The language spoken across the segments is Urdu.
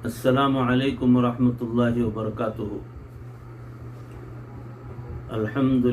السلام علیکم ورحمۃ اللہ وبرکاتہ۔ الحمد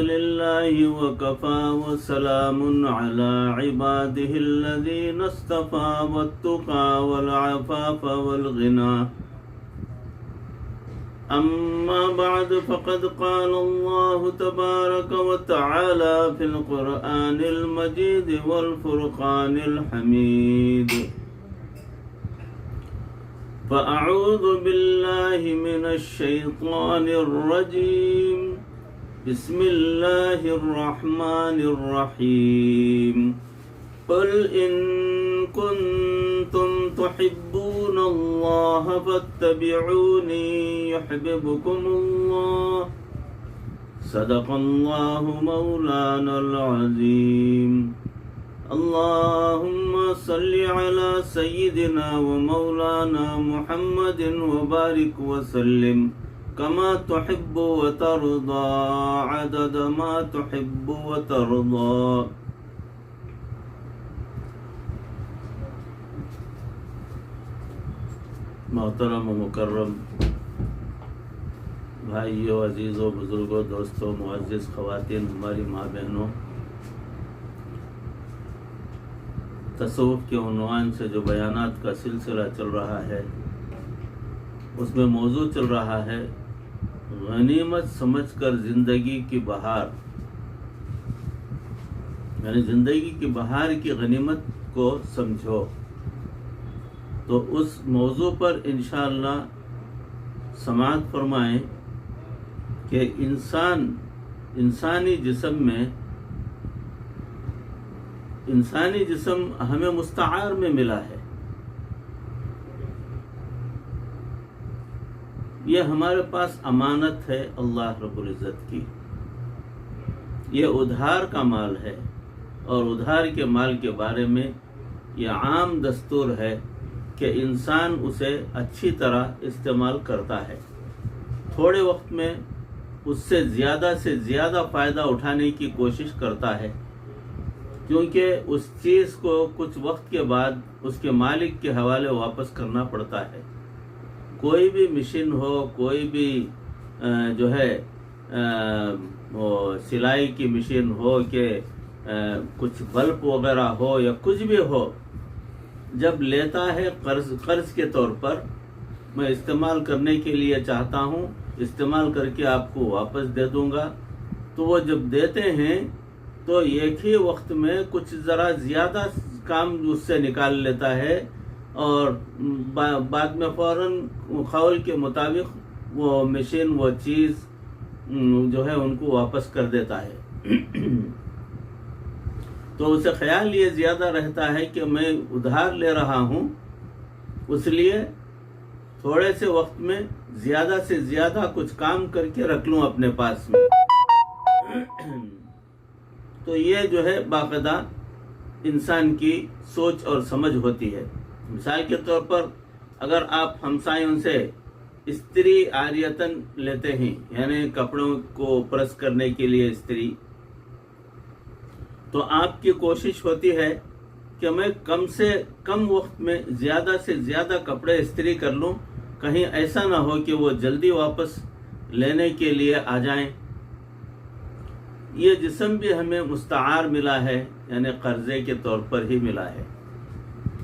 للہ وکفى وسلام علی عباده الذین اصطفى والتقى والعفاف والغنى، اما بعد فقد قال الله تبارك وتعالى في القرآن المجيد والفرقان الحميد، فأعوذ بالله من الشيطان الرجيم، بسم الله الرحمن الرحيم، قل إن كنتم تحبون الله فاتبعوني يحببكم الله، صدق الله مولانا العظيم، اللهم صل على سيدنا ومولانا محمد وبارك وسلم كما تحب وترضى عدد ما تحب وترضى۔ محترم و مکرم بھائیوں، عزیزوں، بزرگوں، دوستوں، معزز خواتین، ہماری ماں بہنوں، تصوف کے عنوان سے جو بیانات کا سلسلہ چل رہا ہے، اس میں موضوع چل رہا ہے غنیمت سمجھ کر زندگی کی بہار، یعنی زندگی کی بہار کی غنیمت کو سمجھو۔ تو اس موضوع پر انشاءاللہ سماعت فرمائیں کہ انسانی جسم ہمیں مستعار میں ملا ہے، یہ ہمارے پاس امانت ہے اللہ رب العزت کی، یہ ادھار کا مال ہے، اور ادھار کے مال کے بارے میں یہ عام دستور ہے کہ انسان اسے اچھی طرح استعمال کرتا ہے، تھوڑے وقت میں اس سے زیادہ فائدہ اٹھانے کی کوشش کرتا ہے، کیونکہ اس چیز کو کچھ وقت کے بعد اس کے مالک کے حوالے واپس کرنا پڑتا ہے۔ کوئی بھی مشین ہو، کوئی بھی جو ہے وہ سلائی کی مشین ہو، کہ کچھ بلب وغیرہ ہو یا کچھ بھی ہو، جب لیتا ہے قرض کے طور پر، میں استعمال کرنے کے لیے چاہتا ہوں، استعمال کر کے آپ کو واپس دے دوں گا، تو وہ جب دیتے ہیں تو ایک ہی وقت میں کچھ ذرا زیادہ کام اس سے نکال لیتا ہے، اور بعد میں فوراً قول کے مطابق وہ مشین وہ چیز جو ہے ان کو واپس کر دیتا ہے۔ تو اسے خیال یہ زیادہ رہتا ہے کہ میں ادھار لے رہا ہوں، اس لیے تھوڑے سے وقت میں زیادہ سے زیادہ کچھ کام کر کے رکھ لوں اپنے پاس میں۔ تو یہ جو ہے باقاعدہ انسان کی سوچ اور سمجھ ہوتی ہے۔ مثال کے طور پر اگر آپ ہمسایوں سے استری عاریتاً لیتے ہیں، یعنی کپڑوں کو پریس کرنے کے لیے استری، تو آپ کی کوشش ہوتی ہے کہ میں کم سے کم وقت میں زیادہ سے زیادہ کپڑے استری کر لوں، کہیں ایسا نہ ہو کہ وہ جلدی واپس لینے کے لیے آ جائیں۔ یہ جسم بھی ہمیں مستعار ملا ہے، یعنی قرضے کے طور پر ہی ملا ہے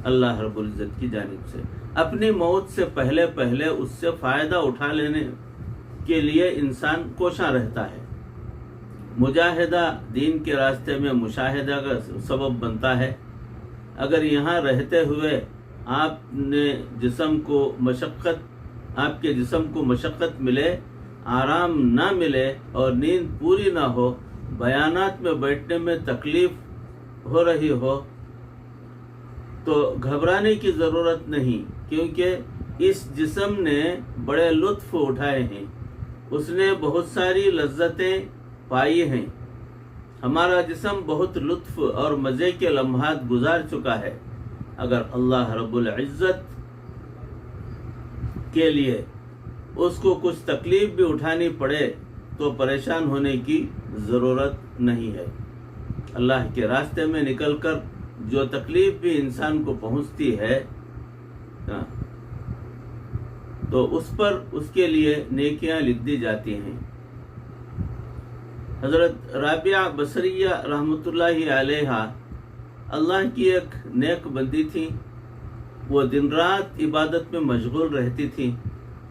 اللہ رب العزت کی جانب سے۔ اپنی موت سے پہلے اس سے فائدہ اٹھا لینے کے لیے انسان کوشاں رہتا ہے۔ مجاہدہ دین کے راستے میں مشاہدہ کا سبب بنتا ہے۔ اگر یہاں رہتے ہوئے آپ کے جسم کو مشقت ملے، آرام نہ ملے اور نیند پوری نہ ہو، بیانات میں بیٹھنے میں تکلیف ہو رہی ہو، تو گھبرانے کی ضرورت نہیں، کیونکہ اس جسم نے بڑے لطف اٹھائے ہیں، اس نے بہت ساری لذتیں پائی ہیں۔ ہمارا جسم بہت لطف اور مزے کے لمحات گزار چکا ہے۔ اگر اللہ رب العزت کے لیے اس کو کچھ تکلیف بھی اٹھانی پڑے تو پریشان ہونے کی ضرورت نہیں ہے۔ اللہ کے راستے میں نکل کر جو تکلیف بھی انسان کو پہنچتی ہے تو اس پر اس کے لیے نیکیاں لکھ دی جاتی ہیں۔ حضرت رابعہ بصریہ رحمۃ اللہ علیہا اللہ کی ایک نیک بندی تھی۔ وہ دن رات عبادت میں مشغول رہتی تھی۔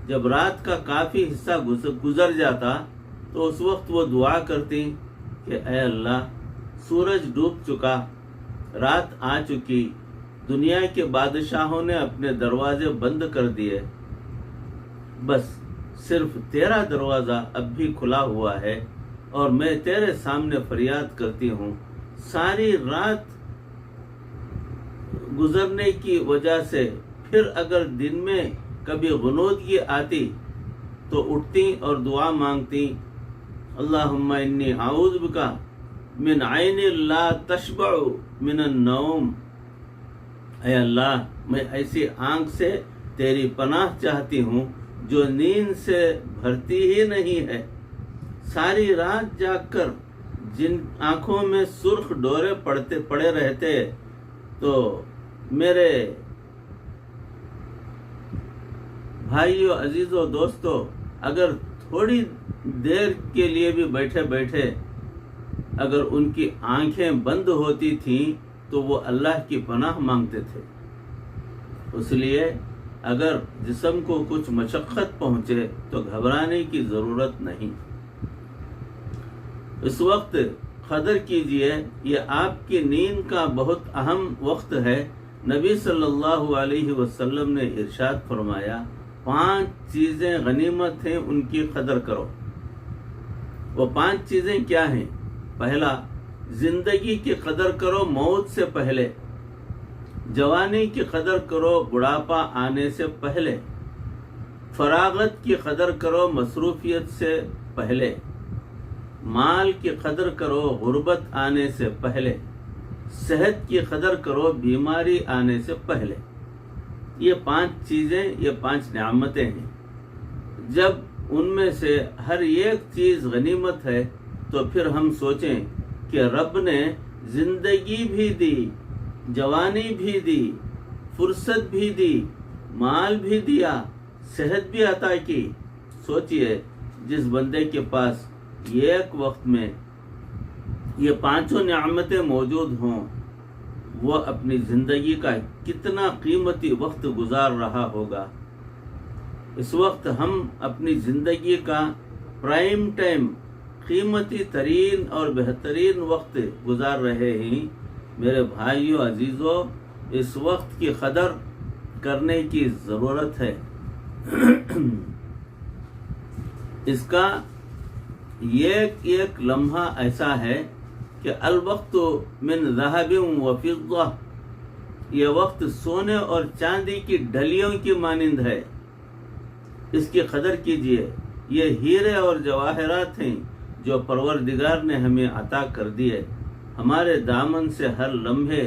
جب رات کا کافی حصہ گزر جاتا تو اس وقت وہ دعا کرتی کہ اے اللہ، سورج ڈوب چکا، رات آ چکی، دنیا کے بادشاہوں نے اپنے دروازے بند کر دیے، بس صرف تیرا دروازہ اب بھی کھلا ہوا ہے اور میں تیرے سامنے فریاد کرتی ہوں۔ ساری رات گزرنے کی وجہ سے پھر اگر دن میں کبھی غنودگی آتی تو اٹھتی اور دعا مانگتی، اللہم انی اعوذ بکا من عین لا تشبع من النوم، اے اللہ میں ایسی آنکھ سے تیری پناہ چاہتی ہوں جو نیند سے بھرتی ہی نہیں ہے۔ ساری رات جاگ کر جن آنکھوں میں سرخ ڈورے پڑے رہتے تو میرے بھائیو، عزیزو، دوستو، اگر تھوڑی دیر کے لیے بھی بیٹھے بیٹھے اگر ان کی آنکھیں بند ہوتی تھیں تو وہ اللہ کی پناہ مانگتے تھے۔ اس لیے اگر جسم کو کچھ مشقت پہنچے تو گھبرانے کی ضرورت نہیں۔ اس وقت قدر کیجئے، یہ آپ کی نیند کا بہت اہم وقت ہے۔ نبی صلی اللہ علیہ وسلم نے ارشاد فرمایا، 5 چیزیں غنیمت ہیں، ان کی قدر کرو۔ وہ 5 چیزیں کیا ہیں؟ پہلا، زندگی کی قدر کرو موت سے پہلے، جوانی کی قدر کرو بڑھاپا آنے سے پہلے، فراغت کی قدر کرو مصروفیت سے پہلے، مال کی قدر کرو غربت آنے سے پہلے، صحت کی قدر کرو بیماری آنے سے پہلے۔ یہ 5 چیزیں، یہ 5 نعمتیں ہیں۔ جب ان میں سے ہر ایک چیز غنیمت ہے تو پھر ہم سوچیں کہ رب نے زندگی بھی دی، جوانی بھی دی، فرصت بھی دی، مال بھی دیا، صحت بھی عطا کی۔ سوچئے جس بندے کے پاس ایک وقت میں یہ 5 نعمتیں موجود ہوں، وہ اپنی زندگی کا کتنا قیمتی وقت گزار رہا ہوگا۔ اس وقت ہم اپنی زندگی کا پرائم ٹائم، قیمتی ترین اور بہترین وقت گزار رہے ہیں۔ میرے بھائیو، عزیزو، اس وقت کی قدر کرنے کی ضرورت ہے۔ اس کا ایک ایک لمحہ ایسا ہے کہ الوقت من ذهب و فضہ، یہ وقت سونے اور چاندی کی ڈلیوں کی مانند ہے، اس کی قدر کیجئے۔ یہ ہیرے اور جواہرات ہیں جو پروردگار نے ہمیں عطا کر دیے۔ ہمارے دامن سے ہر لمحے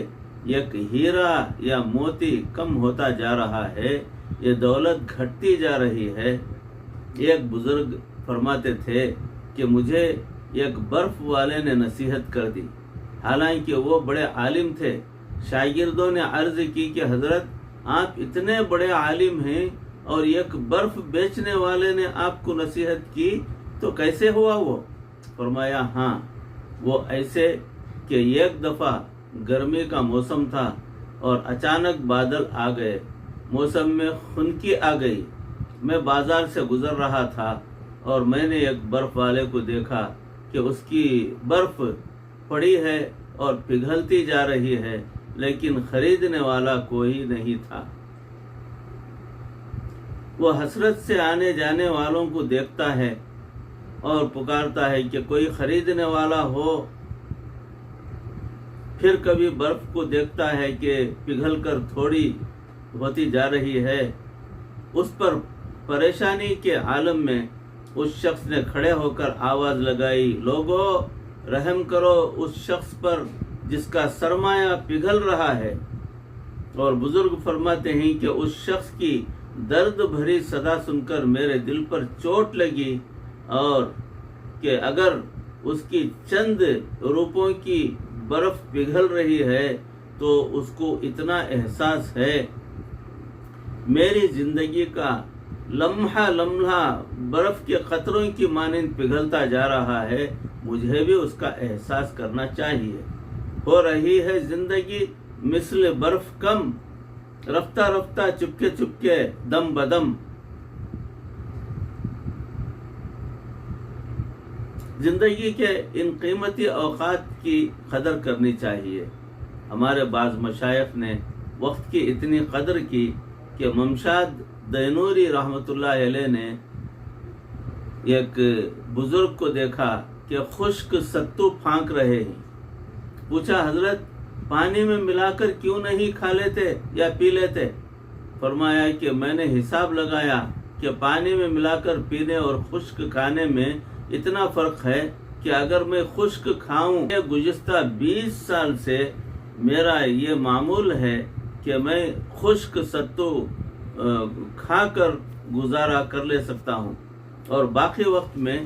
ایک ہیرا یا موتی کم ہوتا جا رہا ہے، یہ دولت گھٹتی جا رہی ہے۔ ایک بزرگ فرماتے تھے کہ مجھے ایک برف والے نے نصیحت کر دی، حالانکہ وہ بڑے عالم تھے۔ شاگردوں نے عرض کی کہ حضرت، آپ اتنے بڑے عالم ہیں اور ایک برف بیچنے والے نے آپ کو نصیحت کی تو کیسے ہوا؟ وہ فرمایا، ہاں، وہ ایسے کہ ایک دفعہ گرمی کا موسم تھا اور اچانک بادل آ گئے، موسم میں خنکی آ گئی۔ میں بازار سے گزر رہا تھا اور میں نے ایک برف والے کو دیکھا کہ اس کی برف پڑی ہے اور پگھلتی جا رہی ہے، لیکن خریدنے والا کوئی نہیں تھا۔ وہ حسرت سے آنے جانے والوں کو دیکھتا ہے اور پکارتا ہے کہ کوئی خریدنے والا ہو۔ پھر کبھی برف کو دیکھتا ہے کہ پگھل کر تھوڑی ہوتی جا رہی ہے۔ اس پر پریشانی کے عالم میں اس شخص نے کھڑے ہو کر آواز لگائی، لوگو رحم کرو اس شخص پر جس کا سرمایہ پگھل رہا ہے۔ اور بزرگ فرماتے ہیں کہ اس شخص کی درد بھری صدا سن کر میرے دل پر چوٹ لگی، اور کہ اگر اس کی چند روپوں کی برف پگھل رہی ہے تو اس کو اتنا احساس ہے میری زندگی کا لمحہ لمحہ برف کے قطروں کی مانند پگھلتا جا رہا ہے، مجھے بھی اس کا احساس کرنا چاہیے۔ ہو رہی ہے زندگی مثل برف کم، رفتہ رفتہ چپکے چپکے دم بدم۔ زندگی کے ان قیمتی اوقات کی قدر کرنی چاہیے۔ ہمارے بعض مشائخ نے وقت کی اتنی قدر کی کہ ممشاد دینوری رحمۃ اللہ علیہ نے ایک بزرگ کو دیکھا کہ خشک ستو پھانک رہے ہیں۔ پوچھا حضرت پانی میں ملا کر کیوں نہیں کھا لیتے یا پی لیتے؟ فرمایا کہ میں نے حساب لگایا کہ پانی میں ملا کر پینے اور خشک کھانے میں اتنا فرق ہے کہ اگر میں خشک کھاؤں، گزشتہ 20 سال سے میرا یہ معمول ہے کہ میں خشک ستو کھا کر گزارا کر لے سکتا ہوں، اور باقی وقت میں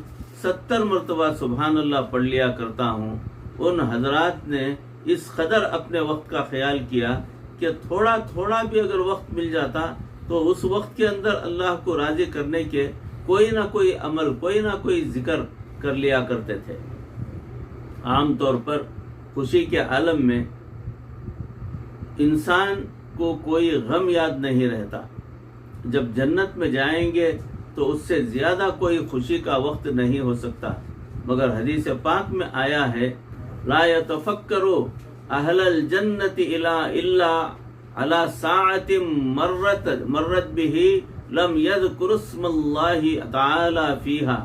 70 مرتبہ سبحان اللہ پڑھ لیا کرتا ہوں۔ ان حضرات نے اس قدر اپنے وقت کا خیال کیا کہ تھوڑا تھوڑا بھی اگر وقت مل جاتا تو اس وقت کے اندر اللہ کو راضی کرنے کے کوئی نہ کوئی عمل، کوئی نہ کوئی ذکر کر لیا کرتے تھے۔ عام طور پر خوشی کے عالم میں انسان کو کوئی غم یاد نہیں رہتا، جب جنت میں جائیں گے تو اس سے زیادہ کوئی خوشی کا وقت نہیں ہو سکتا۔ مگر حدیث پاک میں آیا ہے لا يتفکروا اہل الجنت الا علی ساعت مرت به لم یذکر اسم اللہ تعالی فیہا۔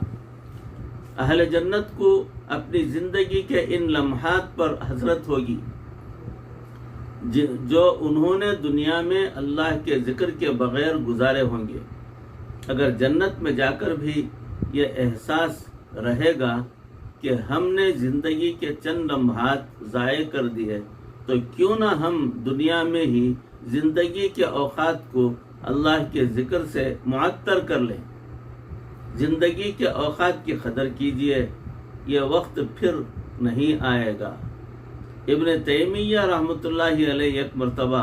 اہل جنت کو اپنی زندگی کے ان لمحات پر حسرت ہوگی جو انہوں نے دنیا میں اللہ کے ذکر کے بغیر گزارے ہوں گے۔ اگر جنت میں جا کر بھی یہ احساس رہے گا کہ ہم نے زندگی کے چند لمحات ضائع کر دیے، تو کیوں نہ ہم دنیا میں ہی زندگی کے اوقات کو اللہ کے ذکر سے معطر کر لیں۔ زندگی کے اوقات کی قدر کیجیے، یہ وقت پھر نہیں آئے گا۔ ابن تیمیہ رحمۃ اللہ علیہ ایک مرتبہ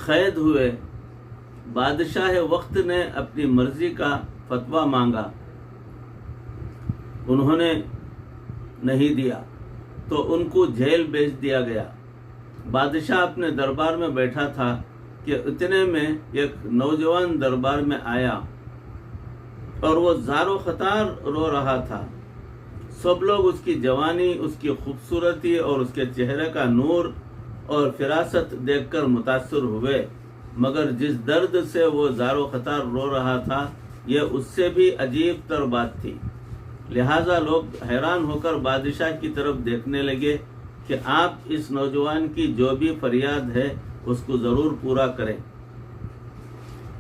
قید ہوئے، بادشاہ وقت نے اپنی مرضی کا فتویٰ مانگا، انہوں نے نہیں دیا تو ان کو جیل بھیج دیا گیا۔ بادشاہ اپنے دربار میں بیٹھا تھا کہ اتنے میں ایک نوجوان دربار میں آیا اور وہ زار و خطار رو رہا تھا۔ سب لوگ اس کی جوانی، اس کی خوبصورتی اور اس کے چہرے کا نور اور فراست دیکھ کر متاثر ہوئے، مگر جس درد سے وہ زار و خطار رو رہا تھا یہ اس سے بھی عجیب تر بات تھی۔ لہٰذا لوگ حیران ہو کر بادشاہ کی طرف دیکھنے لگے کہ آپ اس نوجوان کی جو بھی فریاد ہے اس کو ضرور پورا کریں۔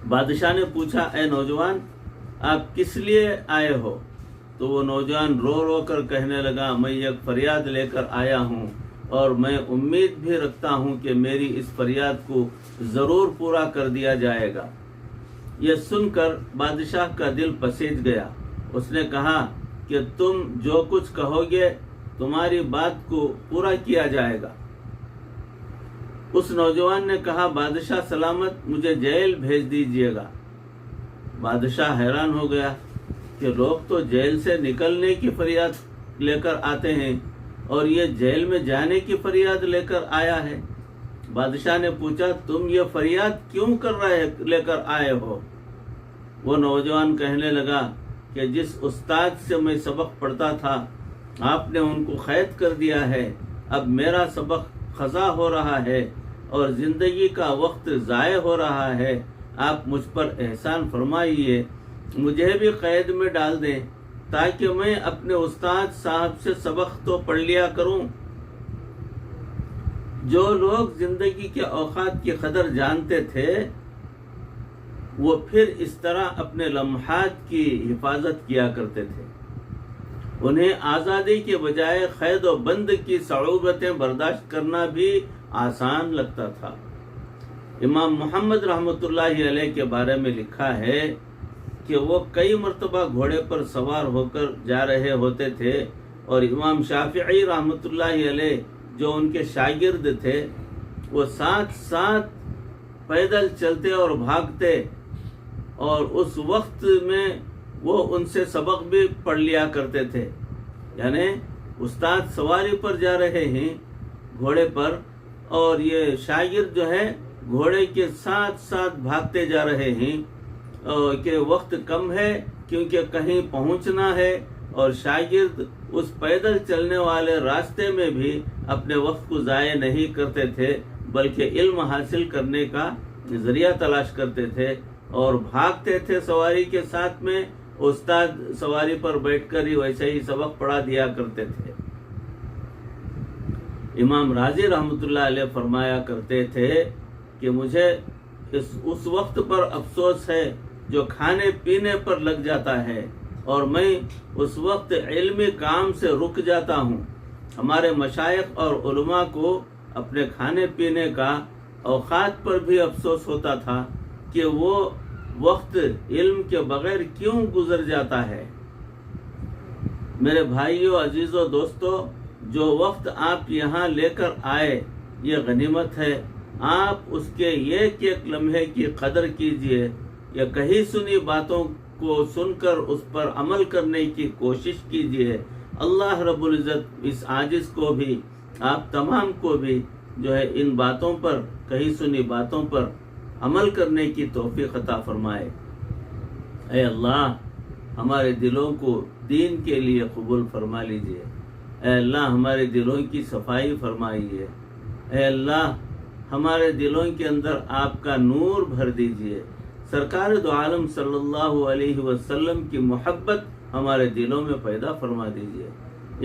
بادشاہ نے پوچھا اے نوجوان آپ کس لیے آئے ہو؟ تو وہ نوجوان رو رو کر کہنے لگا میں ایک فریاد لے کر آیا ہوں اور میں امید بھی رکھتا ہوں کہ میری اس فریاد کو ضرور پورا کر دیا جائے گا۔ یہ سن کر بادشاہ کا دل پسیج گیا۔ اس نے کہا کہ تم جو کچھ کہو گے تمہاری بات کو پورا کیا جائے گا۔ اس نوجوان نے کہا بادشاہ سلامت مجھے جیل بھیج دیجیے گا۔ بادشاہ حیران ہو گیا کہ لوگ تو جیل سے نکلنے کی فریاد لے کر آتے ہیں اور یہ جیل میں جانے کی فریاد لے کر آیا ہے۔ بادشاہ نے پوچھا تم یہ فریاد کیوں لے کر آئے ہو؟ وہ نوجوان کہنے لگا کہ جس استاد سے میں سبق پڑھتا تھا آپ نے ان کو قید کر دیا ہے، اب میرا سبق قضا ہو رہا ہے اور زندگی کا وقت ضائع ہو رہا ہے، آپ مجھ پر احسان فرمائیے، مجھے بھی قید میں ڈال دیں تاکہ میں اپنے استاد صاحب سے سبق تو پڑھ لیا کروں۔ جو لوگ زندگی کے اوقات کی قدر جانتے تھے وہ پھر اس طرح اپنے لمحات کی حفاظت کیا کرتے تھے۔ انہیں آزادی کے بجائے قید و بند کی صعوبتیں برداشت کرنا بھی آسان لگتا تھا۔ امام محمد رحمۃ اللہ علیہ کے بارے میں لکھا ہے کہ وہ کئی مرتبہ گھوڑے پر سوار ہو کر جا رہے ہوتے تھے، اور امام شافعی رحمۃ اللہ علیہ جو ان کے شاگرد تھے وہ ساتھ ساتھ پیدل چلتے اور بھاگتے، اور اس وقت میں وہ ان سے سبق بھی پڑھ لیا کرتے تھے. یعنی استاد سواری پر جا رہے ہیں گھوڑے پر، اور یہ شاگرد جو ہے گھوڑے کے ساتھ ساتھ بھاگتے جا رہے ہیں کہ وقت کم ہے کیونکہ کہیں پہنچنا ہے، اور شاگرد اس پیدل چلنے والے راستے میں بھی اپنے وقت کو ضائع نہیں کرتے تھے، بلکہ علم حاصل کرنے کا ذریعہ تلاش کرتے تھے اور بھاگتے تھے سواری کے ساتھ میں. استاد سواری پر بیٹھ کر ہی ویسے ہی سبق پڑھا دیا کرتے تھے. امام راضی رحمۃ اللہ علیہ فرمایا کرتے تھے کہ مجھے اس وقت پر افسوس ہے جو کھانے پینے پر لگ جاتا ہے، اور میں اس وقت علمی کام سے رک جاتا ہوں. ہمارے مشائخ اور علماء کو اپنے کھانے پینے کا اوقات پر بھی افسوس ہوتا تھا کہ وہ وقت علم کے بغیر کیوں گزر جاتا ہے. میرے بھائیوں، عزیزوں، دوستوں، جو وقت آپ یہاں لے کر آئے یہ غنیمت ہے. آپ اس کے ایک ایک لمحے کی قدر کیجئے، یا کہیں سنی باتوں کو سن کر اس پر عمل کرنے کی کوشش کیجئے. اللہ رب العزت اس عاجز کو بھی، آپ تمام کو بھی جو ہے ان باتوں پر، کہیں سنی باتوں پر عمل کرنے کی توفیق عطا فرمائے. اے اللہ، ہمارے دلوں کو دین کے لیے قبول فرما لیجئے. اے اللہ، ہمارے دلوں کی صفائی فرمائیے. اے اللہ، ہمارے دلوں کے اندر آپ کا نور بھر دیجئے. سرکار دو عالم صلی اللہ علیہ وسلم کی محبت ہمارے دلوں میں پیدا فرما دیجئے.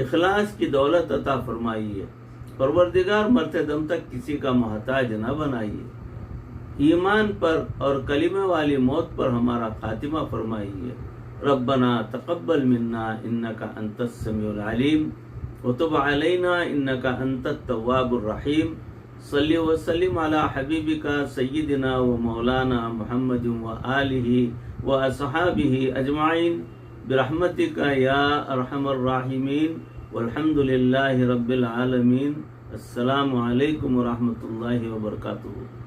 اخلاص کی دولت عطا فرمائیے. پروردگار مرتے دم تک کسی کا محتاج نہ بنائیے. ایمان پر اور کلمہ والی موت پر ہمارا خاتمہ فرمائیے. ربنا تقبل منا انک انت السمیع العلیم وتب علینا انک انت التواب الرحیم. صلی وسلم علی حبیبک سیدنا و مولانا محمد و آلہ و اصحابہ اجمعین برحمتک یا ارحم الراحمین والحمد للہ رب العالمین. السلام علیکم ورحمۃ اللہ وبرکاتہ.